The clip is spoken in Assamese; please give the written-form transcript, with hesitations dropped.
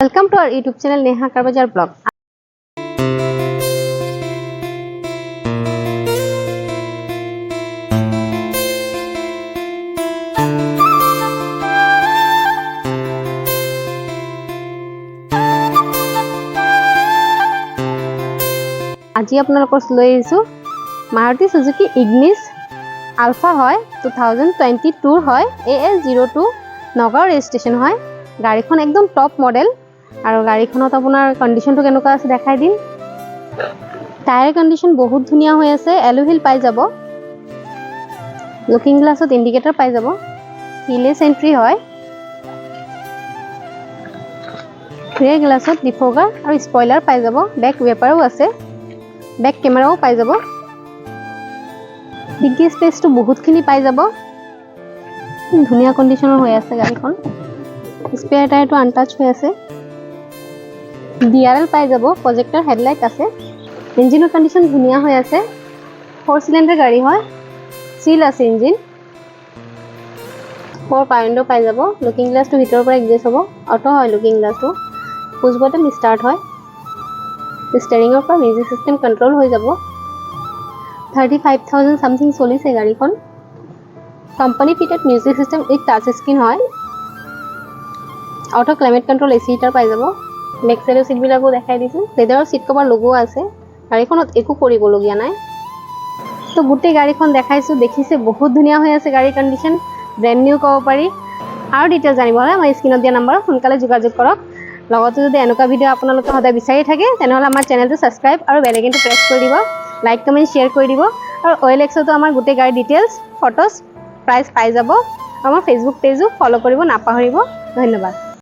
Welcome to our YouTube channel Neha Karbajar Blog. আজি আপোনালোকৰ লৈ আহিছো Maruti Suzuki Ignis Alpha হয় 2022 হয় AS02 নগাঁও ৰেজিষ্ট্ৰেচন হয় গাড়ীখন একদম টপ মডেল আৰু গাড়ীখনত আপোনাৰ কন্ডিশনটো কেনেকুৱা আছে দেখাই দিম টায়াৰ কন্ডিশন বহুত ধুনিয়া হৈ আছে এলোহিল পাই যাব লুকিং গ্লাছত ইন্ডিকেটৰ পাই যাব হিলেছ এন্ট্ৰি হয় ৰিয়েৰ গ্লাছত ডিফগাৰ আৰু স্পয়লাৰ পাই যাব বেক ৱেপাৰো আছে बैक कैमराओ पाई যাব डिग्गी स्पेस तो बहुत खिनि पाई যাব धुनिया कंडीशनर হৈ আছে গাড়ীখন স্পেয়াৰ টায়াৰ তো আনটাচ হৈ আছে ডিআৰএল পাই যাব প্ৰজেক্টৰ হেডলাইট আছে ইঞ্জিনৰ কন্ডিশন ধুনিয়া হৈ আছে 4 সিলিন্ডাৰ গাড়ী হয় সিল আছে ইঞ্জিন 4 পাউন্ডো পাই যাব লুকিং গ্লাস তো ভিতৰৰ পৰা এডজাস্ট হ'ব অটো হয় লুকিং গ্লাস তো পুশ বটন স্টার্ট হয় स्टेरिंग पर म्यूजिक सिस्टम कंट्रोल हो जाबो 35000 समथिंग चलिसे गाड़ीखन कंपनी फिटेड म्यूजिक सिस्टम एक टच स्क्रीन হয় auto climate control AC heater पाइ जाबो बैक साइड सीट बिलागो देखाइ दिसु लेदार सीट कवर लोगो আছে গাড়ীখনত একো কৰিব লগিয়া নাই তো গুটে গাড়ীখন দেখাইছো দেখিছে বহুত ধুনিয়া হৈ আছে গাড়ী কন্ডিশন ব্র্যান্ড নিউ কব পাৰি আৰু ডিটেইলছ জানিবলৈ মই স্ক্ৰিনত দিয়া নম্বৰ সোনকালে যোগাযোগ কৰক লগতে যদি এনেকুৱা ভিডিও আপোনালোকে সদায় বিচাৰি থাকে তেনেহলে আমাৰ চেনেলটো সাবস্ক্ৰাইব আৰু বেল আইকনটো প্ৰেছ কৰি দিব লাইক কমেন্ট শেয়াৰ কৰি দিব আৰু OLX-তো আমাৰ গুটে গাড়ী ডিটেইলছ ফটোজ প্ৰাইস পাই যাব আমাৰ ফেসবুক পেজও ফলো কৰিব নাপাহৰিব ধন্যবাদ